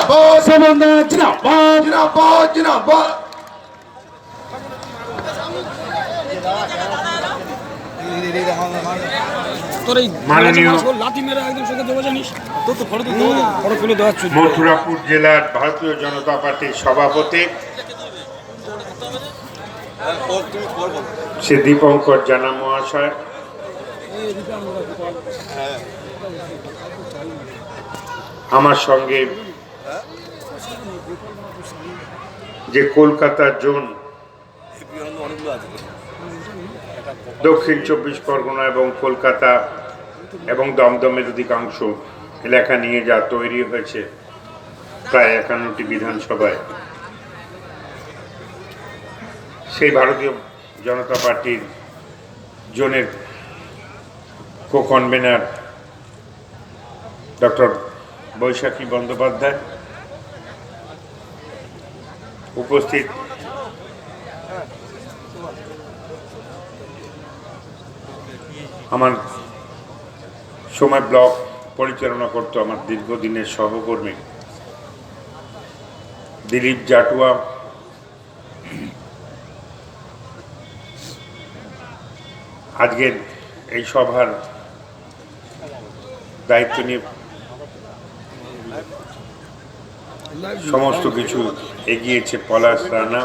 जिंदाबाद समन्वय जिंदाबाद जिंदाबाद जिंदाबाद মথুরাপুর জেলার ভারতীয় জনতা পার্টির সভাপতি শ্রী দীপঙ্কর জানা মহাশয়, আমার সঙ্গে যে কলকাতা জোন, দক্ষিণ 24 পরগনা এবং কলকাতা এবং দমদমের অধিকাংশ এলাকা নিয়ে যা তৈরি হয়েছে প্রায় 51টি বিধানসভায়, সেই ভারতীয় জনতা পার্টির জোনের কো-কনভেনার ডক্টর বৈশাখী বন্দ্যোপাধ্যায়, উপস্থিত আমার সময় ব্লক পরিচালনা করত আমার দীর্ঘদিনের সহকর্মী দিলীপ জাটুয়া, আজকের এই সভার দায়িত্ব নিয়ে সমস্ত কিছু এগিয়েছে পলাশ রানা,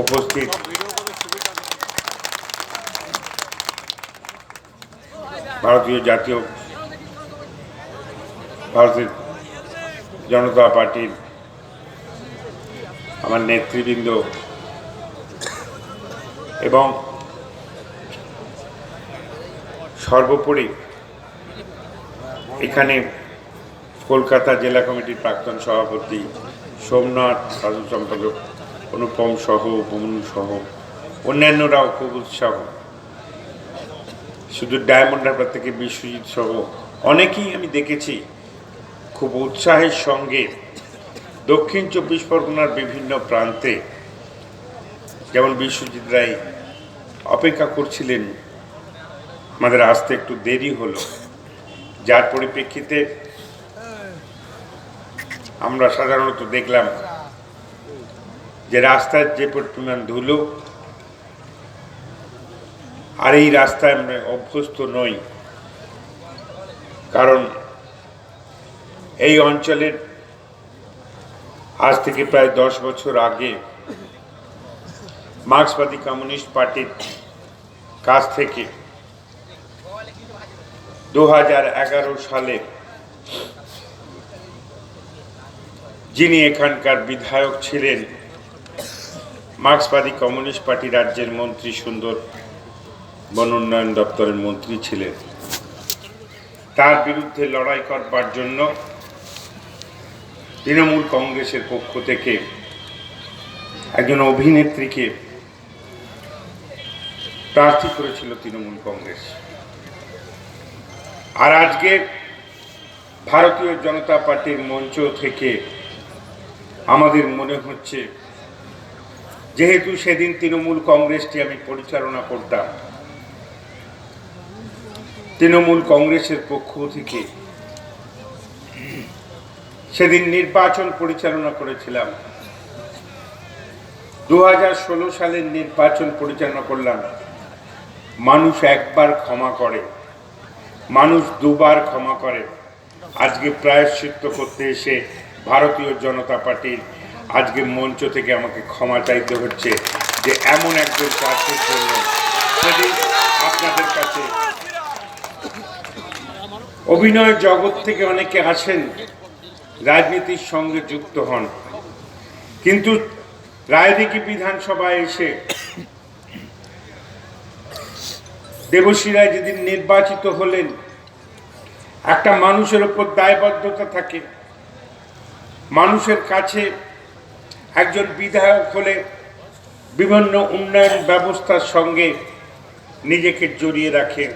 উপস্থিত ভারতীয় জনতা পার্টির আমার নেতৃবৃন্দ এবং সর্বোপরি এখানে কলকাতা জেলা কমিটির প্রাক্তন সভাপতি সোমনাথ, সাধু সম্পাদক অনুপম সহ, উপমন্যু সহ অন্যান্যরাও খুব উৎসাহ, শুধু ডায়মন্ড হারবার থেকে বিশ্বজিৎ সহ অনেকেই আমি দেখেছি খুব উৎসাহের সঙ্গে দক্ষিণ 24 পরগনার বিভিন্ন প্রান্তে, যেমন বিশ্বজিৎ রায় অপেক্ষা করছিলেন, আমাদের আসতে একটু দেরি হলো, যার পরিপ্রেক্ষিতে আমরা সাধারণত দেখলাম যে রাস্তার যে পরিমাণ ধুলো, আর এই রাস্তায় আমরা অভ্যস্ত নই, কারণ এই অঞ্চলের আজ থেকে প্রায় 10 বছর আগে মার্ক্সবাদী কমিউনিস্ট পার্টির কাছ থেকে 2011 সালে যিনি এখানকার বিধায়ক ছিলেন, মার্ক্সবাদী কমিউনিস্ট পার্টি রাজ্যের মন্ত্রী, সুন্দর বন উন্নয়ন দপ্তরের মন্ত্রী ছিলেন, তার বিরুদ্ধে লড়াই করবার জন্য তৃণমূল কংগ্রেসের পক্ষ থেকে একজন অভিনেত্রীকে প্রার্থী করেছিল তৃণমূল কংগ্রেস। আর আজকে ভারতীয় জনতা পার্টির মঞ্চ থেকে আমাদের মনে হচ্ছে, যেহেতু সেদিন তৃণমূল কংগ্রেসটি আমি পরিচালনা করতাম, তৃণমূল কংগ্রেসের পক্ষ থেকে সেদিন নির্বাচন পরিচালনা করেছিলাম, 2016 সালের নির্বাচন পরিচালনা করলাম। মানুষ একবার ক্ষমা করে, মানুষ দুবার ক্ষমা করে, আজকে প্রায়শ্চিত্ত করতে এসে ভারতীয় জনতা পার্টির আজকে মঞ্চ থেকে আমাকে ক্ষমা চাইতে হচ্ছে যে এমন একজন প্রার্থীর জন্য সেদিন আপনাদের কাছে অভিনয় জগৎ থেকে অনেকে আসেন, রাজনীতির সঙ্গে যুক্ত হন, কিন্তু রায়দিঘি বিধানসভায় এসে দেবশ্রী রায় যেদিন নির্বাচিত হলেন, একটা মানুষের উপর দায়বদ্ধতা থাকে, মানুষের কাছে একজন বিধায়ক হলে বিভিন্ন উন্নয়ন ব্যবস্থার সঙ্গে নিজেকে জড়িয়ে রাখে।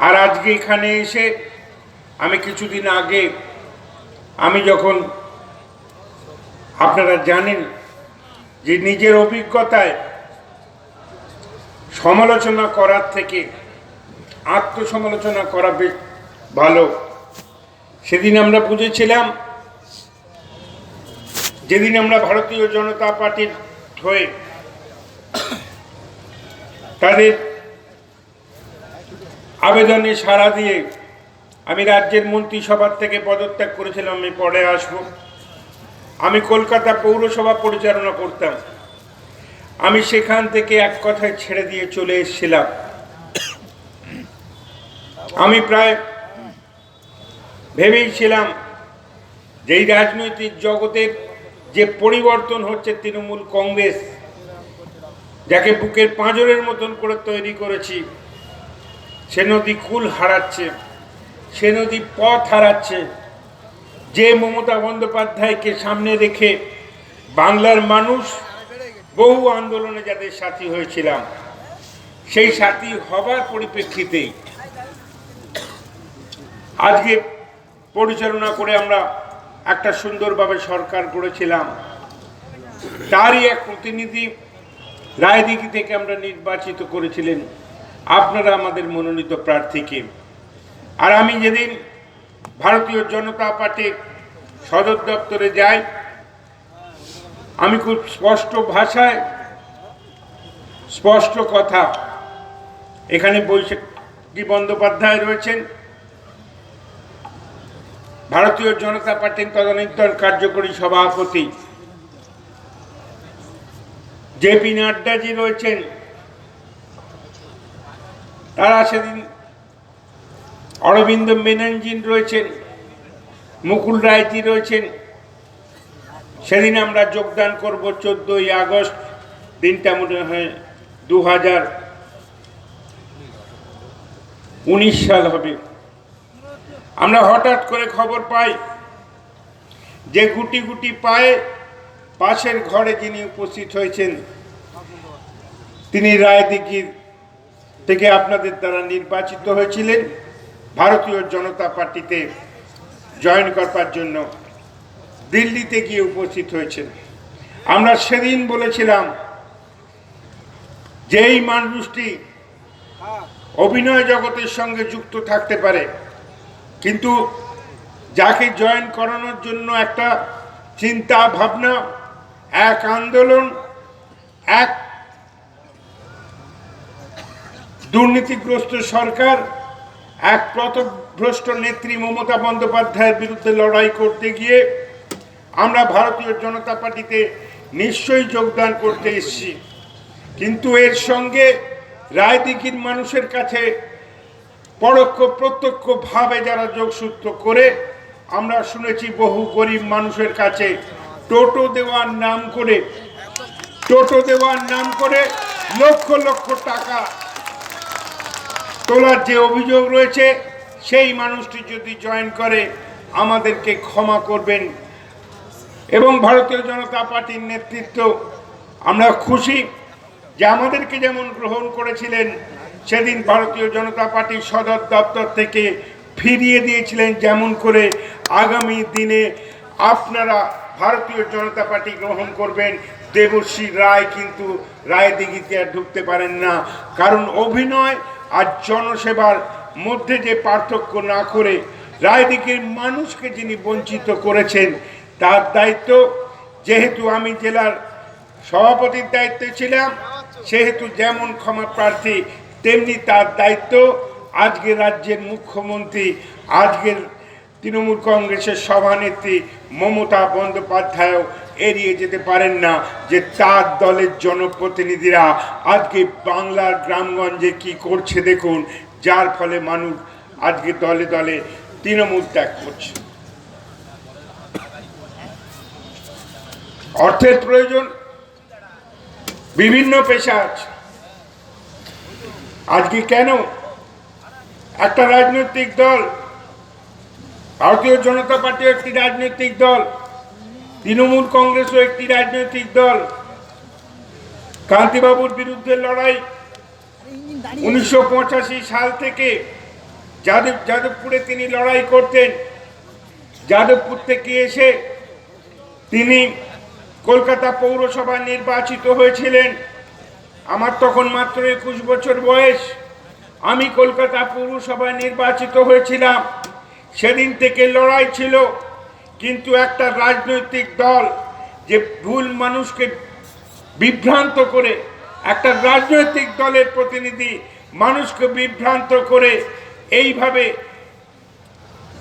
আর আজকে এখানে এসে আমি কিছুদিন আগে, আমি যখন, আপনারা জানেন যে নিজের অভিজ্ঞতায় সমালোচনা করার থেকে আত্মসমালোচনা করা বেশ ভালো, সেদিন আমরা বুঝেছিলাম, যেদিন আমরা ভারতীয় জনতা পার্টির হয়ে তাদের আবেদনে সাড়া দিয়ে আমি রাজ্যের মন্ত্রিসভার থেকে পদত্যাগ করেছিলাম। আমি পরে আসবো। আমি কলকাতা পৌরসভা পরিচালনা করতাম। আমি সেখান থেকে এক কথায় ছেড়ে দিয়ে চলে এসেছিলাম। আমি প্রায় ভেবেইছিলাম যে এই রাজনৈতিক জগতের যে পরিবর্তন হচ্ছে, তৃণমূল কংগ্রেস যাকে বুকের পাঁজরের মতন করে তৈরি করেছি, সে নদী কুল হারাচ্ছে, সে নদী পথ হারাচ্ছে। যে মমতা বন্দ্যোপাধ্যায়কে সামনে রেখে বাংলার মানুষ বহু আন্দোলনে যাদের সাথী হয়েছিলাম, সেই সাথী হবার পরিপ্রেক্ষিতেই আজকে পরিচালনা করে আমরা একটা সুন্দরভাবে সরকার করেছিলাম। তারই এক প্রতিনিধি রায়দিঘি থেকে আমরা নির্বাচিত করেছিলেন আপনারা আমাদের মনোনীত প্রার্থীকে। আর আমি যেদিন ভারতীয় জনতা পার্টির সদর দপ্তরে যাই, আমি খুব স্পষ্ট ভাষায় স্পষ্ট কথা, এখানে বৈশাখী বন্দ্যোপাধ্যায় রয়েছেন, ভারতীয় জনতা পার্টির তদানীন্তন কার্যকরী সভাপতি জেপি নাড্ডাজি রয়েছেন, তারা সেদিন অরবিন্দ মেননজি রয়েছেন, মুকুল রায়জি রয়েছেন। সেদিন আমরা যোগদান করব 14ই আগস্ট, দিনটা মনে হয় 2019 সাল হবে। আমরা হঠাৎ করে খবর পাই যে গুটি গুটি পায়ে পাশের ঘরে যিনি উপস্থিত হয়েছেন, তিনি রায়দিঘির থেকে আপনাদের দ্বারা নির্বাচিত হয়েছিলেন, ভারতীয় জনতা পার্টিতে জয়েন করবার জন্য দিল্লিতে গিয়ে উপস্থিত হয়েছেন। আমরা সেদিন বলেছিলাম যে এই মানুষটি অভিনয় জগতের সঙ্গে যুক্ত থাকতে পারে, কিন্তু যাকে জয়েন করানোর জন্য একটা চিন্তা ভাবনা, এক আন্দোলন, এক দুর্নীতিগ্রস্ত সরকার, এক পথভ্রষ্ট নেত্রী মমতা বন্দ্যোপাধ্যায়ের বিরুদ্ধে লড়াই করতে গিয়ে আমরা ভারতীয় জনতা পার্টিতে নিশ্চয়ই যোগদান করতে এসেছি। কিন্তু এর সঙ্গে রায়দিঘির মানুষের কাছে পরোক্ষ প্রত্যক্ষভাবে যারা যোগসূত্র করে, আমরা শুনেছি বহু গরিব মানুষের কাছে টোটো দেওয়ার নাম করে লক্ষ লক্ষ টাকা তোলার যে অভিযোগ রয়েছে, সেই মানুষটি যদি জয়েন করে আমাদেরকে ক্ষমা করবেন। এবং ভারতীয় জনতা পার্টির নেতৃত্ব আমরা খুশি যে আমাদেরকে যেমন গ্রহণ করেছিলেন, সেদিন ভারতীয় জনতা পার্টির সদর দপ্তর থেকে ফিরিয়ে দিয়েছিলেন, যেমন করে আগামী দিনে আপনারা ভারতীয় জনতা পার্টি গ্রহণ করবেন। দেবশ্রী রায় কিন্তু রায়দিঘিতে আর ঢুকতে পারেন না, কারণ অভিনয় আর জনসেবার মধ্যে যে পার্থক্য না করে রায়দিঘির মানুষকে যিনি বঞ্চিত করেছেন, তার দায়িত্ব, যেহেতু আমি জেলার সভাপতির দায়িত্বে ছিলাম, সেহেতু যেমন ক্ষমা প্রার্থী তেমনি তার দায়িত্ব আজকে রাজ্যের মুখ্যমন্ত্রী, আজকের তৃণমূল কংগ্রেসের সভানেত্রী মমতা বন্দ্যোপাধ্যায়ও এড়িয়ে যেতে পারেন না যে তার দলের জনপ্রতিনিধিরা আজকে বাংলার গ্রামগঞ্জে কি করছে দেখুন, যার ফলে মানুষ আজকে দলে দলে তৃণমূল ত্যাগ করছে। অর্থের প্রয়োজন, বিভিন্ন পেশা আছে। আজকে কেন একটা রাজনৈতিক দল, ভারতীয় জনতা পার্টি একটি রাজনৈতিক দল, তৃণমূল কংগ্রেসও একটি রাজনৈতিক দল, কান্তিবাবুর বিরুদ্ধে লড়াই 1985 সাল থেকে যাদবপুরে তিনি লড়াই করতেন। যাদবপুর থেকে এসে তিনি কলকাতা পৌরসভা নির্বাচিত হয়েছিলেন। আমার তখন মাত্র 21 বছর বয়স। আমি কলকাতা পৌরসভায় নির্বাচিত হয়েছিলাম। সেদিন থেকে লড়াই ছিল, কিন্তু একটা রাজনৈতিক দল যে ভুল মানুষকে বিভ্রান্ত করে, একটা রাজনৈতিক দলের প্রতিনিধি মানুষকে বিভ্রান্ত করে এইভাবে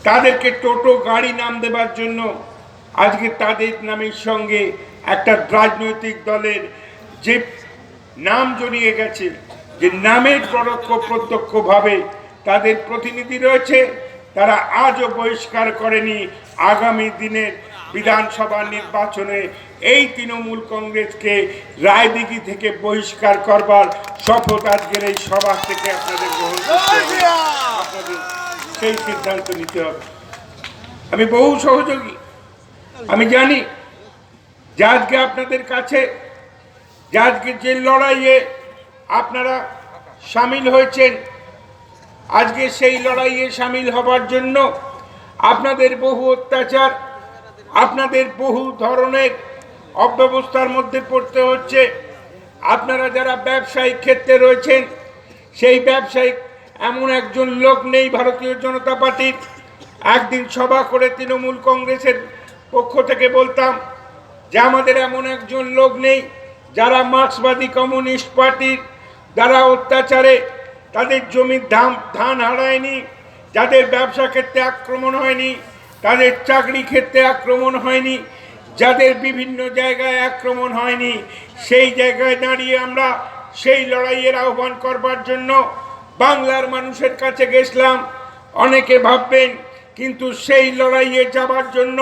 তাদেরকে টোটো গাড়ি নাম দেবার জন্য আজকে তাদের নামের সঙ্গে একটা রাজনৈতিক দলের যে নাম জড়িয়ে গেছে, যে নামের পরোক্ষ প্রত্যক্ষভাবে তাদের প্রতিনিধি রয়েছে, তারা আজও বহিষ্কার করেনি আগামী দিনের বিধানসভা নির্বাচনে এই তৃণমূল কংগ্রেসকে রায়দিঘি থেকে বহিষ্কার করবার শপথ আজকের এই সভা থেকে আপনাদের গ্রহণ করতে হবে, আপনাদের সেই সিদ্ধান্ত নিতে হবে। আমি বহু সহযোগী, আমি জানি যে আজকে আপনাদের কাছে যে আজকে যে লড়াইয়ে আপনারা সামিল হয়েছেন, আজকে সেই লড়াইয়ে সামিল হবার জন্য আপনাদের বহু অত্যাচার, আপনাদের বহু ধরনের অব্যবস্থার মধ্যে পড়তে হচ্ছে। আপনারা যারা ব্যবসায়িক ক্ষেত্রে রয়েছেন, সেই ব্যবসায়িক এমন একজন লোক নেই ভারতীয় জনতা পার্টির। একদিন সভা করে তৃণমূল কংগ্রেসের পক্ষ থেকে বলতাম যে আমাদের এমন একজন লোক নেই যারা মার্ক্সবাদী কমিউনিস্ট পার্টির দ্বারা অত্যাচারে তাদের জমির ধান হারায়নি, যাদের ব্যবসা ক্ষেত্রে আক্রমণ হয়নি, তাদের চাকরি ক্ষেত্রে আক্রমণ হয়নি, যাদের বিভিন্ন জায়গায় আক্রমণ হয়নি। সেই জায়গায় দাঁড়িয়ে আমরা সেই লড়াইয়ের আহ্বান করবার জন্য বাংলার মানুষের কাছে গেছিলাম। অনেকে ভাববেন, কিন্তু সেই লড়াইয়ে যাবার জন্য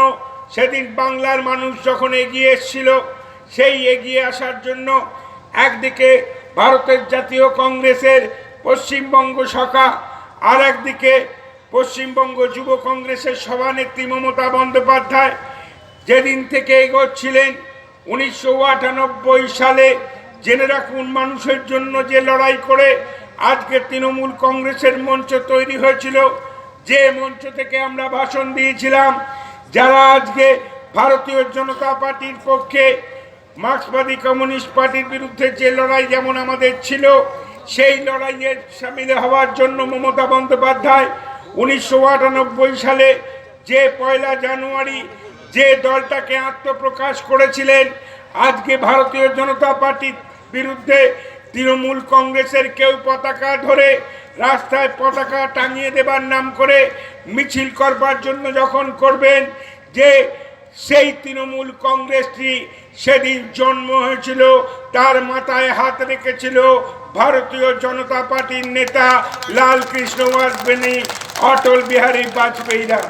সেদিন বাংলার মানুষ যখন এগিয়ে এসেছিল, সেই এগিয়ে আসার জন্য একদিকে ভারতের জাতীয় কংগ্রেসের পশ্চিমবঙ্গ শাখা, আর একদিকে পশ্চিমবঙ্গ যুব কংগ্রেসের সভানেত্রী মমতা বন্দ্যোপাধ্যায় যেদিন থেকে এগোচ্ছিলেন 1998 সালে, জেনে রাখুন মানুষের জন্য যে লড়াই করে আজকে তৃণমূল কংগ্রেসের মঞ্চ তৈরি হয়েছিল, যে মঞ্চ থেকে আমরা ভাষণ দিয়েছিলাম, যারা আজকে ভারতীয় জনতা পার্টির পক্ষে মার্ক্সবাদী কমিউনিস্ট পার্টির বিরুদ্ধে যে লড়াই যেমন আমাদের ছিল, সেই লড়াইয়ে সামিল হওয়ার জন্য মমতা বন্দ্যোপাধ্যায় 1998 সালে যে 1 জানুয়ারি যে দলটাকে আত্মপ্রকাশ করেছিলেন, আজকে ভারতীয় জনতা পার্টির বিরুদ্ধে তৃণমূল কংগ্রেসের কেউ পতাকা ধরে রাস্তায় পতাকা টাঙিয়ে দেবার নাম করে মিছিল করবার জন্য যখন করবেন, যে সেই তৃণমূল কংগ্রেসটি সেদিন জন্ম হয়েছিল, তার মাথায় হাত রেখেছিল ভারতীয় জনতা পার্টির নেতা লালকৃষ্ণ আডবাণী, অটল বিহারী বাজপেয়ীরা।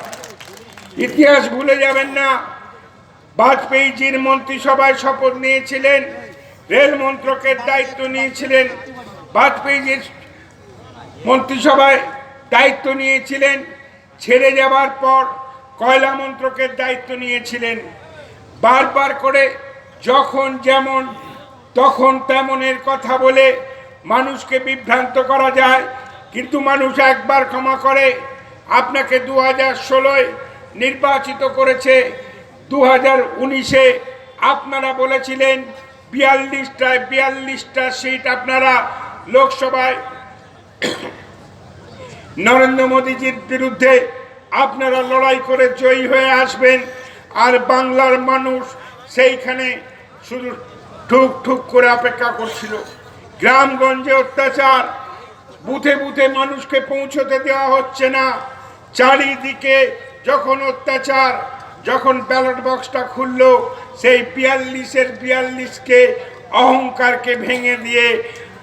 ইতিহাস ভুলে যাবেন না। বাজপেয়ীজির মন্ত্রিসভায় শপথ নিয়েছিলেন, রেল মন্ত্রকের দায়িত্ব নিয়েছিলেন, বাজপেয়ীজির মন্ত্রিসভায় দায়িত্ব নিয়েছিলেন, ছেড়ে যাবার পর কয়লা মন্ত্রকের দায়িত্ব নিয়েছিলেন। বারবার করে যখন যেমন তখন তেমনের কথা বলে মানুষকে বিভ্রান্ত করা যায়, কিন্তু মানুষ একবার ক্ষমা করে। আপনাকে 2016 নির্বাচিত করেছে, 2019 আপনারা বলেছিলেন 42টা সিট আপনারা লোকসভায় নরেন্দ্র মোদীজির বিরুদ্ধে আপনারা লড়াই করে জয়ী হয়ে আসবেন, আর বাংলার মানুষ সেইখানে শুধু ঠুক ঠুক করে অপেক্ষা করছিল। গ্রামগঞ্জে অত্যাচার, বুথে বুথে মানুষকে পৌঁছতে দেওয়া হচ্ছে না, চারিদিকে যখন অত্যাচার, যখন ব্যালট বক্সটা খুললো, সেই 42-কে অহংকারকে ভেঙে দিয়ে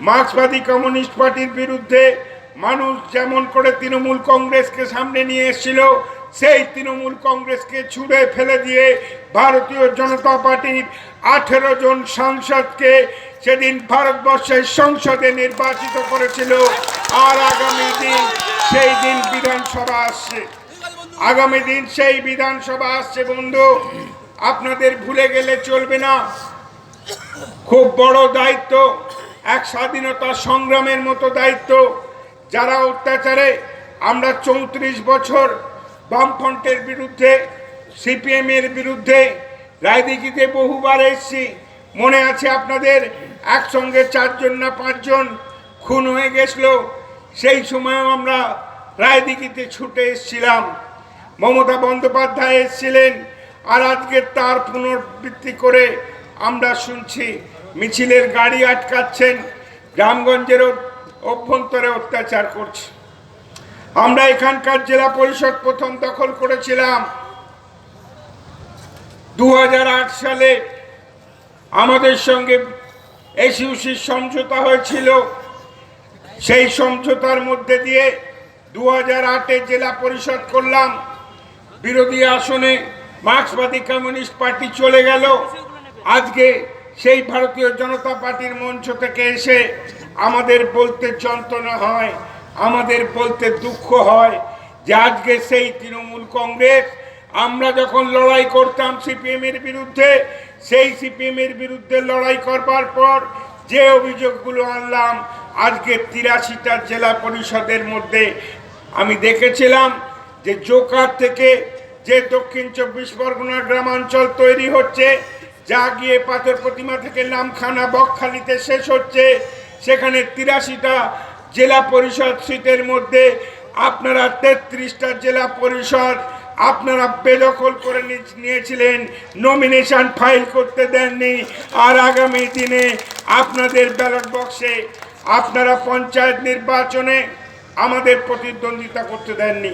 মার্ক্সবাদী কমিউনিস্ট পার্টির বিরুদ্ধে মানুষ যেমন করে তৃণমূল কংগ্রেসকে সামনে নিয়ে এসেছিল, সেই তৃণমূল কংগ্রেসকে ছুঁড়ে ফেলে দিয়ে ভারতীয় জনতা পার্টির 18 জন সাংসদকে সেদিন ভারতবর্ষের সংসদে নির্বাচিত করেছিল। আর আগামী দিন সেই দিন বিধানসভা আসছে, আগামী দিন সেই বিধানসভা আসছে। বন্ধু, আপনাদের ভুলে গেলে চলবে না। খুব বড় দায়িত্ব, এক স্বাধীনতা সংগ্রামের মতো দায়িত্ব। যারা অত্যাচারে, আমরা 34 বছর বামফ্রন্টের বিরুদ্ধে, সিপিএমের বিরুদ্ধে রায়দিঘিতে বহুবার এসেছি। মনে আছে আপনাদের, একসঙ্গে 4 জন না 5 জন খুন হয়ে গেছিল। সেই সময়ও আমরা রায়দিঘিতে ছুটে এসেছিলাম। মমতা বন্দ্যোপাধ্যায় এসেছিলেন, আর আজকে তার পুনরাবৃত্তি করে আমরা শুনছি মিছিলের গাড়ি আটকাচ্ছেন, গ্রামগঞ্জের অভ্যন্তরে অত্যাচার করছে। আমরা এখানকার জেলা পরিষদ প্রথম দখল করেছিলাম 2008 সালে। আমাদের সঙ্গে এসইউসির সমঝোতা হয়েছিল, সেই সমঝোতার মধ্যে দিয়ে 2008-এ জেলা পরিষদ করলাম। বিরোধী আসনে মার্ক্সবাদী কমিউনিস্ট পার্টি চলে গেল। আজকে সেই ভারতীয় জনতা পার্টির মঞ্চ থেকে এসে আমাদের বলতে যন্ত্রণা হয়, আমাদের বলতে দুঃখ হয় যে আজকে সেই তৃণমূল কংগ্রেস, আমরা যখন লড়াই করতাম সিপিএমের বিরুদ্ধে, সেই সিপিএমের বিরুদ্ধে লড়াই করবার পর যে অভিযোগগুলো আনলাম, আজকে 83টা জেলা পরিষদের মধ্যে আমি দেখেছিলাম যে জোকার থেকে যে দক্ষিণ 24 পরগনার গ্রামাঞ্চল তৈরি হচ্ছে, যা গিয়ে পাথর প্রতিমা থেকে নামখানা বকখালিতে শেষ হচ্ছে, সেখানে 83টা জেলা পরিষদ সিটের মধ্যে আপনারা 33টা জেলা পরিষদ আপনারা বেদখল করে নিয়েছিলেন, নমিনেশন ফাইল করতে দেননি। আর আগামী দিনে আপনাদের ব্যালট বক্সে আপনারা পঞ্চায়েত নির্বাচনে আমাদের প্রতিদ্বন্দ্বিতা করতে দেননি।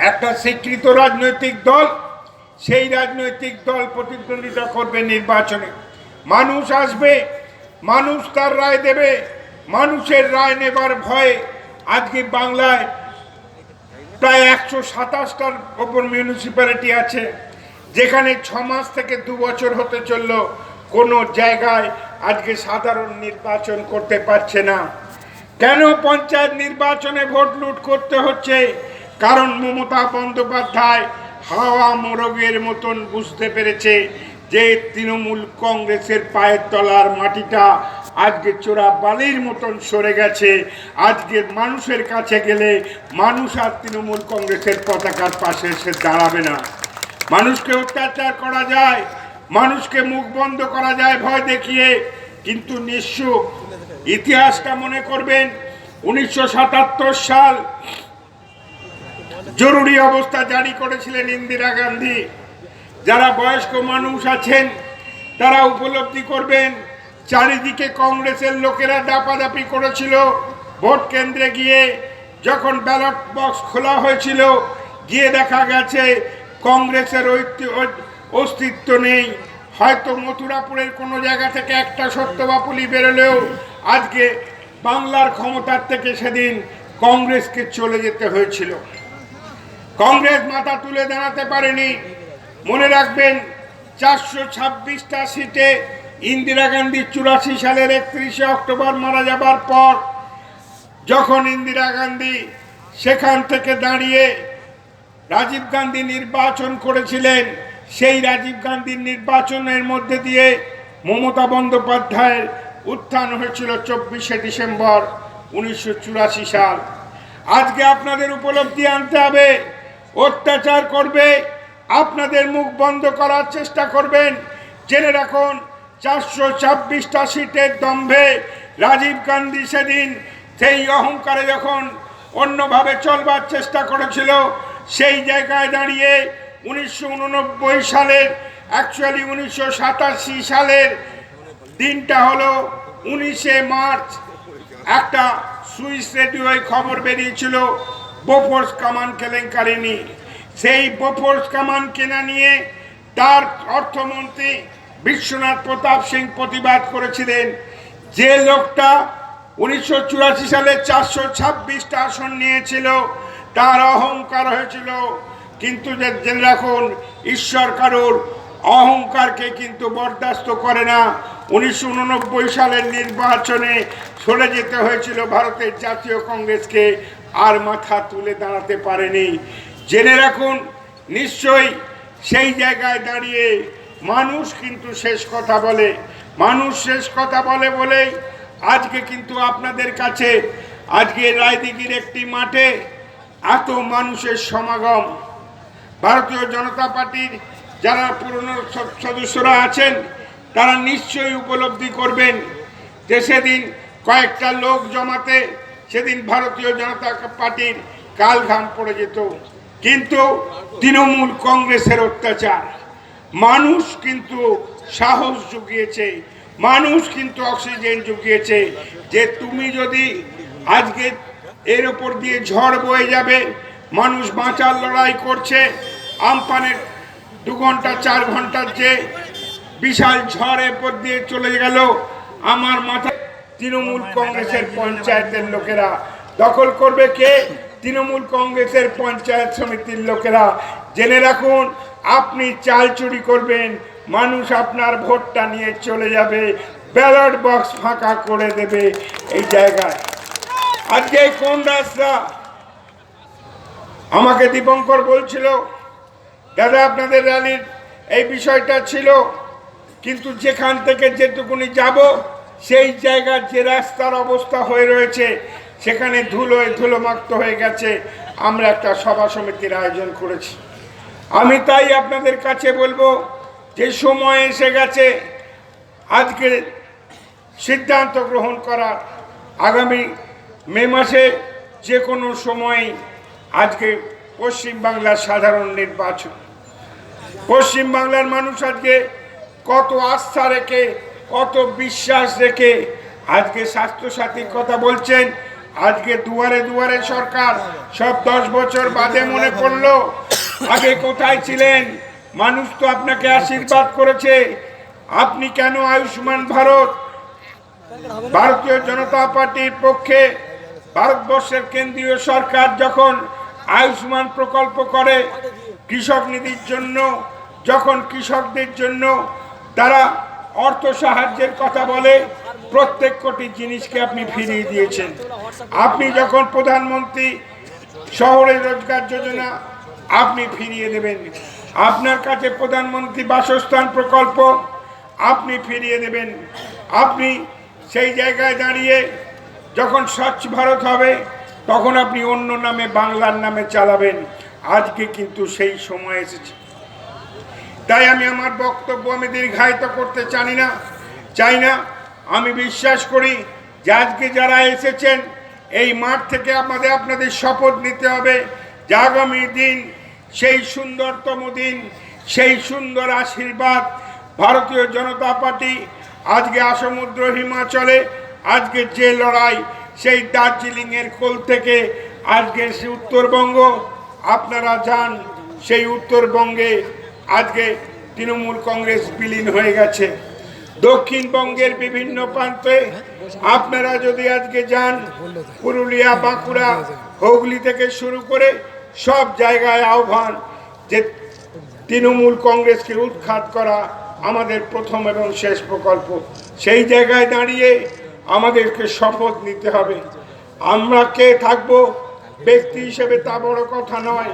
একটা স্বীকৃত রাজনৈতিক দল, সেই রাজনৈতিক দল প্রতিদ্বন্দ্বিতা করবে নির্বাচনে। মানুষ আসবে, মানুষ তার রায় দেবে। মানুষের রায় নেবার ভয়ে আজকে বাংলায় প্রায় 127টার ওপর মিউনিসিপ্যালিটি আছে, যেখানে 6 মাস থেকে 2 বছর হতে চলল, কোনো জায়গায় আজকে সাধারণ নির্বাচন করতে পারছে না। কেন পঞ্চায়েত নির্বাচনে ভোট লুট করতে হচ্ছে? কারণ মমতা বন্দ্যোপাধ্যায় হাওয়া মোরগের মতন বুঝতে পেরেছে যে তৃণমূল কংগ্রেসের পায়ের তলার মাটিটা আজকে চোরা বালির মতন সরে গেছে। আজকে মানুষের কাছে গেলে মানুষ আর তৃণমূল কংগ্রেসের পতাকার পাশে এসে দাঁড়াবে না। মানুষকে অত্যাচার করা যায়, মানুষকে মুখ বন্ধ করা যায় ভয় দেখিয়ে, কিন্তু নিঃস্ব ইতিহাসটা মনে করবেন। 1977 সাল জরুরি অবস্থা জারি করেছিলেন ইন্দিরা গান্ধী। যারা বয়স্ক মানুষ আছেন তারা উপলব্ধি করবেন, চারিদিকে কংগ্রেসের লোকেরা দাপাদাপি করেছিল। ভোট কেন্দ্রে গিয়ে যখন ব্যালট বক্স খোলা হয়েছিল, গিয়ে দেখা গেছে কংগ্রেসের অস্তিত্ব নেই। হয়তো মথুরাপুরের কোনো জায়গা থেকে একটা সত্যবাপুলি বেরোলেও আজকে বাংলার ক্ষমতার থেকে সেদিন কংগ্রেসকে চলে যেতে হয়েছিল। কংগ্রেস মাথা তুলে দাঁড়াতে পারেনি। মনে রাখবেন, 426টা সিটে ইন্দিরা গান্ধী 84 সালের 31শে অক্টোবর মারা যাবার পর যখন ইন্দিরা গান্ধী সেখান থেকে দাঁড়িয়ে রাজীব গান্ধী নির্বাচন করেছিলেন, সেই রাজীব গান্ধীর নির্বাচনের মধ্যে দিয়ে মমতা বন্দ্যোপাধ্যায়ের উত্থান হয়েছিল 24শে ডিসেম্বর 1984 সাল। আজকে আপনাদের উপলব্ধি আনতে হবে, অত্যাচার করবে, আপনাদের মুখ বন্ধ করার চেষ্টা করবেন। জেনে রাখুন, 426টা সিটের দম্ভে রাজীব গান্ধী সেদিন সেই অহংকারে যখন অন্যভাবে চলবার চেষ্টা করেছিল, সেই জায়গায় দাঁড়িয়ে 1989 সালের, অ্যাকচুয়ালি 1987 সালের দিনটা হলো 19শে মার্চ। একটা সুইস রেডিওয় খবর বেরিয়েছিল বোফোর্স কামান কেলেঙ্কারি নিয়ে। সেই বোফোর্স কামান কেনা নিয়ে তার অর্থমন্ত্রী বিশ্বনাথ প্রতাপ সিং প্রতিবাদ করেছিলেন। যে লোকটা 1984 সালে 426টা আসন নিয়েছিল, তার অহংকার হয়েছিল। কিন্তু জেনে রাখুন, ঈশ্বর কারোর অহংকারকে কিন্তু বরদাস্ত করে না। 1989 সালের নির্বাচনে সরে যেতে হয়েছিল ভারতের জাতীয় কংগ্রেসকে, আর মাথা তুলে দাঁড়াতে পারেনি। জেনে রাখুন, নিশ্চয়ই সেই জায়গায় দাঁড়িয়ে মানুষ কিন্তু শেষ কথা বলে। মানুষ শেষ কথা বলে বলেই আজকে কিন্তু আপনাদের কাছে আজকে রায়দিঘির একটি মাঠে এত মানুষের সমাগম। ভারতীয় জনতা পার্টির যারা পুরনো সদস্যরা আছেন তারা নিশ্চয়ই উপলব্ধি করবেন যে সেদিন কয়েকটা লোক জমাতে সেদিন ভারতীয় জনতা পার্টির কাল ঘাম পড়ে যেত। কিন্তু তৃণমূল কংগ্রেসের অত্যাচার, মানুষ কিন্তু সাহস জুগিয়েছে, মানুষ কিন্তু অক্সিজেন জুগিয়েছে যে তুমি যদি আজকে এর ওপর দিয়ে ঝড় বয়ে যাবে, মানুষ বাঁচার লড়াই করছে, আমপানের 2 ঘন্টা 4 ঘন্টার যে বিশাল ঝড়ের পর দিয়ে চলে গেল, আমার মাথায় তৃণমূল কংগ্রেসের পঞ্চায়েতের লোকেরা দখল করবে। কে? তৃণমূল কংগ্রেসের পঞ্চায়েত সমিতির লোকেরা। জেনে রাখুন, আপনি চাল চুরি করবেন, মানুষ আপনার ভোটটা নিয়ে চলে যাবে, ব্যালট বক্স ফাঁকা করে দেবে এই জায়গায়। আজকে কোন রাস্তা? আমাকে দীপঙ্কর বলছিল, দাদা আপনাদের র্যালির এই বিষয়টা ছিল, কিন্তু যেখান থেকে যেটুকুনি যাব সেই জায়গার যে রাস্তার অবস্থা হয়ে রয়েছে সেখানে ধুলোমাক্ত হয়ে গেছে। আমরা একটা সভা সমিতির আয়োজন করেছি। আমি তাই আপনাদের কাছে বলবো যে সময় এসে গেছে আজকে সিদ্ধান্ত গ্রহণ করার। আগামী মে মাসে যে কোনো সময় আজকে পশ্চিমবাংলার সাধারণ নির্বাচন। পশ্চিমবাংলার মানুষ আজকে কত আস্থা রেখে, কত বিশ্বাস রেখে আজকে স্বাস্থ্যসাথীর কথা বলছেন। আজকে দুয়ারে দুয়ারে সরকার, সব 10 বছর বাদে মনে পড়লো আগে কোথায় ছিলেন? মানুষ তো আপনাকে আশীর্বাদ করেছে, আপনি কেন আয়ুষ্মান ভারত? ভারতীয় জনতা পার্টির পক্ষে ভারতবর্ষের কেন্দ্রীয় সরকার যখন আয়ুষ্মান প্রকল্প করে কৃষক নিধির জন্য, যখন কৃষকদের জন্য তারা অর্থ সাহায্যের কথা বলে, প্রত্যেক কোটি জিনিসকে আপনি ফিরিয়ে দিয়েছেন। আপনি যখন প্রধানমন্ত্রী শহরে রোজগার যোজনা আপনি ফিরিয়ে দেবেন, আপনার কাছে প্রধানমন্ত্রী বাসস্থান প্রকল্প আপনি ফিরিয়ে দেবেন। আপনি সেই জায়গায় দাঁড়িয়ে যখন স্বচ্ছ ভারত হবে তখন আপনি অন্য নামে, বাংলার নামে চালাবেন। আজকে কিন্তু সেই সময় এসেছে। তাই আমি আমার বক্তব্য দীর্ঘায়িত করতে চাই না। আমি বিশ্বাস করি যে আজকে যারা এসেছেন এই মাঠ থেকে আপনাদের শপথ নিতে হবে যে আগামী দিন সেই সুন্দরতম দিন, সেই সুন্দর আশীর্বাদ ভারতীয় জনতা পার্টি আজকে আসমুদ্র হিমাচলে আজকে যে লড়াই, সেই দার্জিলিংয়ের কোল থেকে আজকে সে উত্তরবঙ্গ আপনারা যান, সেই উত্তরবঙ্গে আজকে তৃণমূল কংগ্রেস বিলীন হয়ে গেছে। দক্ষিণবঙ্গের বিভিন্ন প্রান্তে আপনারা যদি আজকে যান, পুরুলিয়া, বাঁকুড়া, হুগলি থেকে শুরু করে সব জায়গায় আহ্বান যে তৃণমূল কংগ্রেসকে উৎখাত করা আমাদের প্রথম এবং শেষ প্রকল্প। সেই জায়গায় দাঁড়িয়ে আমাদেরকে শপথ নিতে হবে। আমরা কে থাকবো ব্যক্তি হিসেবে তা বড় কথা নয়,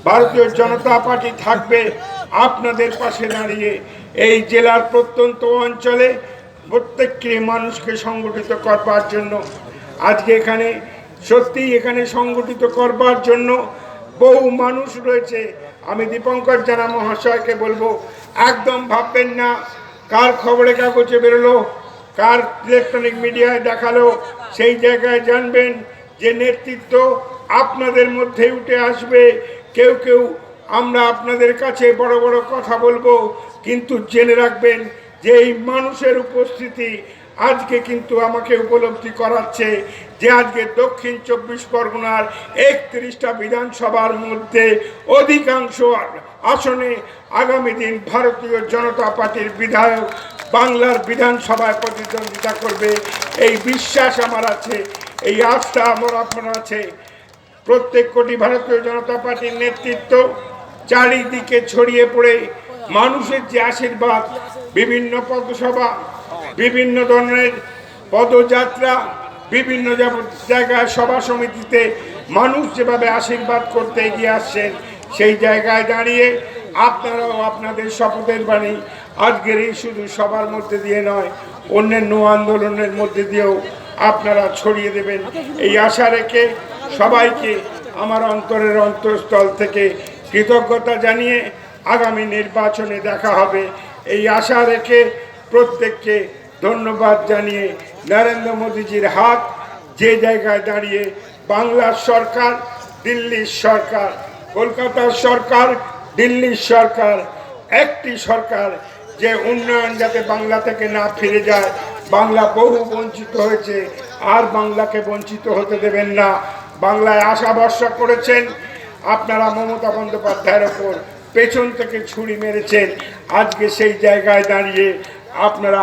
ভারতীয় জনতা পার্টি থাকবে আপনাদের পাশে দাঁড়িয়ে। এই জেলার প্রত্যন্ত অঞ্চলে প্রত্যেকটি মানুষকে সংগঠিত করবার জন্য আজকে এখানে সংগঠিত করবার জন্য বহু মানুষ রয়েছে। আমি দীপঙ্কর জানা মহাশয়কে বলবো, একদম ভাববেন না কার খবরের কাগজে বেরোলো, কার ইলেকট্রনিক মিডিয়ায় দেখালো, সেই জায়গায় জানবেন যে নেতৃত্ব আপনাদের মধ্যে উঠে আসবে। কেউ আমরা আপনাদের কাছে বড় বড় কথা বলবো, কিন্তু জেনে রাখবেন যে এই মানুষের উপস্থিতি আজকে কিন্তু আমাকে উপলব্ধি করাচ্ছে যে আজকে দক্ষিণ 24 পরগনার 31টা বিধানসভার মধ্যে অধিকাংশ আসনে আগামী দিন ভারতীয় জনতা পার্টির বিধায়ক বাংলার বিধানসভায় প্রতিদ্বন্দ্বিতা করবে। এই বিশ্বাস আমার আছে, এই আস্থা আমার আপনার আছে। প্রত্যেক কোটি ভারতীয় জনতা পার্টির নেতৃত্ব চারিদিকে ছড়িয়ে পড়ে মানুষের যে আশীর্বাদ, বিভিন্ন পথসভা, বিভিন্ন ধরনের পদযাত্রা, বিভিন্ন জায়গায় সভা সমিতিতে মানুষ যেভাবে আশীর্বাদ করতে এগিয়ে আসছেন, সেই জায়গায় দাঁড়িয়ে আপনারাও আপনাদের শপথের বাণী আজকের এই শুধু সবার মধ্যে দিয়ে নয়, অন্যান্য আন্দোলনের মধ্যে দিয়েও আপনারা ছড়িয়ে দেবেন। এই আশা রেখে সবাইকে আমার অন্তরের অন্তঃস্থল থেকে কৃতজ্ঞতা জানিয়ে আগামী নির্বাচনে দেখা হবে এই আশা রেখে প্রত্যেককে ধন্যবাদ জানিয়ে নরেন্দ্র মোদীজির হাত যে জায়গায় দাঁড়িয়ে বাংলার সরকার, দিল্লির সরকার, কলকাতার সরকার, দিল্লির সরকার, একটি সরকার, যে উন্নয়ন যাতে বাংলা থেকে না ফিরে যায়। বাংলা বহু বঞ্চিত হয়েছে, আর বাংলাকে বঞ্চিত হতে দেবেন না। বাংলায় আশা ভরসা করেছেন, আপনারা মমতা বন্দ্যোপাধ্যায়ের ওপর পেছন থেকে ছুরি মেরেছেন। আজকে সেই জায়গায় দাঁড়িয়ে আপনারা